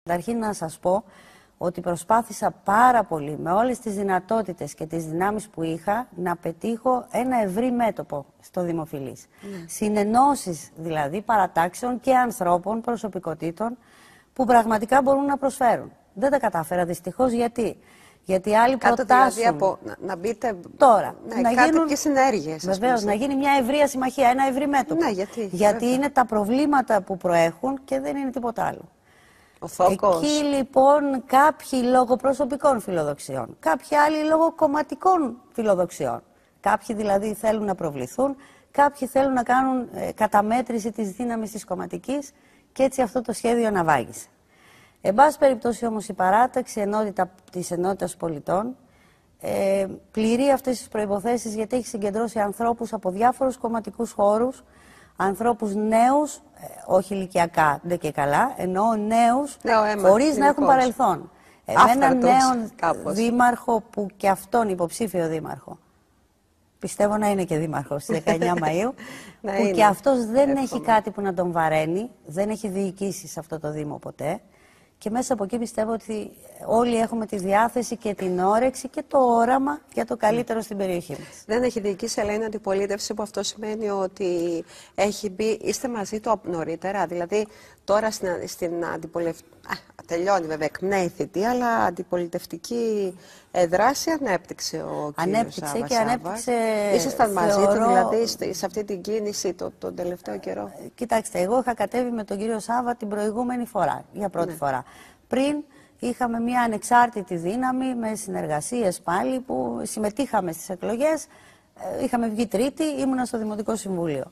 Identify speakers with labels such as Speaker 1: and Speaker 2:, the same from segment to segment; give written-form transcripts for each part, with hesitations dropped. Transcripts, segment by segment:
Speaker 1: Καταρχήν να σας πω ότι προσπάθησα πάρα πολύ με όλες τις δυνατότητες και τις δυνάμεις που είχα να πετύχω ένα ευρύ μέτωπο στο Δημοφιλής. Συνενώσεις δηλαδή παρατάξεων και ανθρώπων, προσωπικότητων που πραγματικά μπορούν να προσφέρουν. Δεν τα κατάφερα δυστυχώς γιατί άλλοι προτάσουν.
Speaker 2: Δηλαδή από να μπείτε
Speaker 1: τώρα,
Speaker 2: να γίνουν και συνέργειες.
Speaker 1: Βεβαίως, να γίνει μια ευρεία συμμαχία, ένα ευρύ μέτωπο.
Speaker 2: Ναι,
Speaker 1: γιατί είναι τα προβλήματα που προέχουν και δεν είναι τίποτα άλλο.
Speaker 2: Ο φόκος.
Speaker 1: Εκεί λοιπόν κάποιοι λόγω προσωπικών φιλοδοξιών, κάποιοι άλλοι λόγω κομματικών φιλοδοξιών, κάποιοι δηλαδή θέλουν να προβληθούν, κάποιοι θέλουν να κάνουν καταμέτρηση της δύναμης της κομματικής και έτσι αυτό το σχέδιο αναβάγησε. Εν πάση περιπτώσει όμως η παράταξη της Ενότητας Πολιτών πληρεί αυτές τις προϋποθέσεις γιατί έχει συγκεντρώσει ανθρώπους από διάφορους κομματικούς χώρους, ανθρώπους νέους, όχι ηλικιακά, δεν και καλά, εννοώ νέους, χωρίς να έχουν παρελθόν. Με έναν νέο δήμαρχο που και αυτόν υποψήφιο δήμαρχο, πιστεύω να είναι και δήμαρχος στις 19 Μαΐου, που και αυτός δεν έχει κάτι που να τον βαραίνει, δεν έχει διοικήσει σε αυτό το Δήμο ποτέ. Και μέσα από εκεί πιστεύω ότι όλοι έχουμε τη διάθεση και την όρεξη και το όραμα για το καλύτερο στην περιοχή μας.
Speaker 2: Δεν έχει διοικήσει, αλλά είναι αντιπολίτευση, που αυτό σημαίνει ότι έχει μπει, είστε μαζί του νωρίτερα. Δηλαδή τώρα στην αντιπολιτευτική. Τελειώνει βέβαια, εκπνέει η θητεία, αλλά αντιπολιτευτική δράση ανέπτυξε ο κύριος Σάββας.
Speaker 1: Και ανέπτυξε.
Speaker 2: Ήσασταν μαζί του, δηλαδή, σε αυτή την κίνηση τον τελευταίο καιρό.
Speaker 1: Κοιτάξτε, εγώ είχα κατέβει με τον κύριο Σάββα την προηγούμενη φορά, για πρώτη φορά. Πριν είχαμε μια ανεξάρτητη δύναμη με συνεργασίες πάλι που συμμετείχαμε στις εκλογές. Είχαμε βγει τρίτη, ήμουνα στο Δημοτικό Συμβούλιο.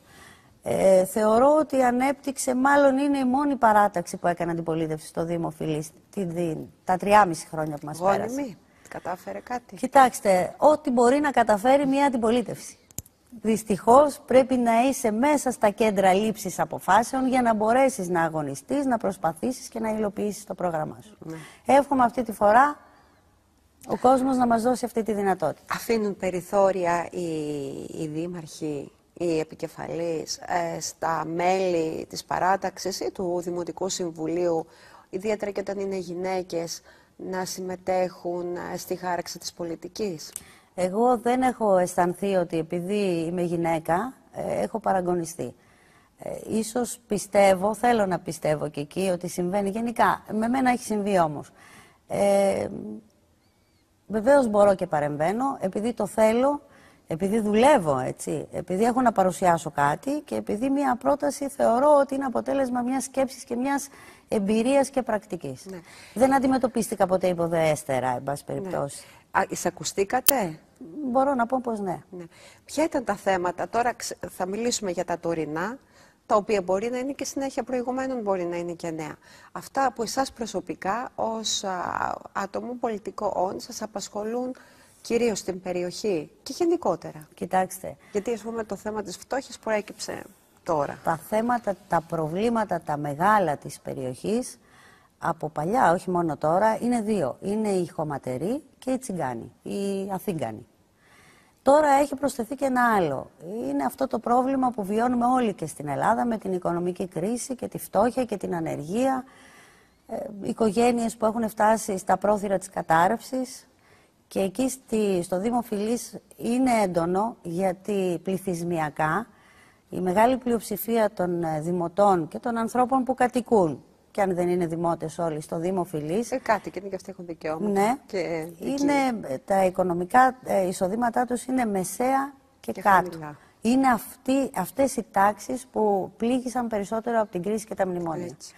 Speaker 1: Θεωρώ ότι ανέπτυξε, μάλλον είναι η μόνη παράταξη που έκανε αντιπολίτευση στο Δήμο Φιλής τα 3,5 χρόνια που μας πέρασε.
Speaker 2: Κατάφερε κάτι.
Speaker 1: Κοιτάξτε, ό,τι μπορεί να καταφέρει μια αντιπολίτευση. Δυστυχώς πρέπει να είσαι μέσα στα κέντρα λήψης αποφάσεων για να μπορέσεις να αγωνιστείς, να προσπαθήσεις και να υλοποιήσεις το πρόγραμμά σου. Εύχομαι αυτή τη φορά ο κόσμος να μας δώσει αυτή τη δυνατότητα.
Speaker 2: Αφήνουν περιθώρια οι δήμαρχοι, οι επικεφαλείς, στα μέλη της παράταξης ή του Δημοτικού Συμβουλίου, ιδιαίτερα και όταν είναι γυναίκες, να συμμετέχουν στη χάραξη της πολιτικής?
Speaker 1: Εγώ δεν έχω αισθανθεί ότι επειδή είμαι γυναίκα έχω παραγωνιστεί. Ίσως πιστεύω, θέλω να πιστεύω και εκεί ότι συμβαίνει γενικά. Με μένα έχει συμβεί όμως. Βεβαίως μπορώ και παρεμβαίνω επειδή το θέλω, επειδή δουλεύω, έτσι, επειδή έχω να παρουσιάσω κάτι και επειδή μια πρόταση θεωρώ ότι είναι αποτέλεσμα μιας σκέψης και μιας εμπειρίας και πρακτικής. Ναι. Δεν αντιμετωπίστηκα ποτέ υποδεέστερα, εν πάση περιπτώσει.
Speaker 2: Ναι. Εισακουστήκατε?
Speaker 1: Μπορώ να πω πως ναι.
Speaker 2: Ποια ήταν τα θέματα? Τώρα θα μιλήσουμε για τα τωρινά, τα οποία μπορεί να είναι και συνέχεια προηγουμένων, μπορεί να είναι και νέα. Αυτά που εσάς προσωπικά ως άτομο πολιτικό σας απασχολούν κυρίως στην περιοχή και γενικότερα.
Speaker 1: Κοιτάξτε.
Speaker 2: Γιατί ας πούμε το θέμα της φτώχειας προέκυψε τώρα.
Speaker 1: Τα θέματα, τα προβλήματα, τα μεγάλα της περιοχής από παλιά, όχι μόνο τώρα, είναι δύο. Είναι οι χωματεροί και οι τσιγκάνοι, οι Αθήγανοι. Τώρα έχει προσθεθεί και ένα άλλο. Είναι αυτό το πρόβλημα που βιώνουμε όλοι και στην Ελλάδα με την οικονομική κρίση και τη φτώχεια και την ανεργία. Οικογένειες που έχουν φτάσει στα πρόθυρα της κατάρρευσης. Και εκεί στο Δήμο Φιλής είναι έντονο γιατί πληθυσμιακά η μεγάλη πλειοψηφία των δημοτών και των ανθρώπων που κατοικούν, και αν δεν είναι δημότες όλοι στο Δήμο Φιλής,
Speaker 2: κάτοικοι είναι και αυτοί έχουν δικαιώματα.
Speaker 1: Ναι,
Speaker 2: και
Speaker 1: τα οικονομικά εισοδήματά τους είναι μεσαία και κάτω. Χαμηλά. Είναι αυτές οι τάξεις που πλήγησαν περισσότερο από την κρίση και τα μνημόνια. Έτσι.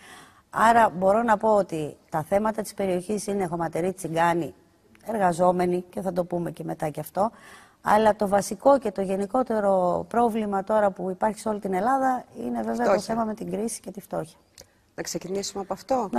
Speaker 1: Άρα μπορώ να πω ότι τα θέματα της περιοχής είναι χωματεροί, τσιγκάνοι, εργαζόμενοι, και θα το πούμε και μετά και αυτό, αλλά το βασικό και το γενικότερο πρόβλημα τώρα που υπάρχει σε όλη την Ελλάδα είναι βέβαια το θέμα με την κρίση και τη φτώχεια.
Speaker 2: Να ξεκινήσουμε από αυτό.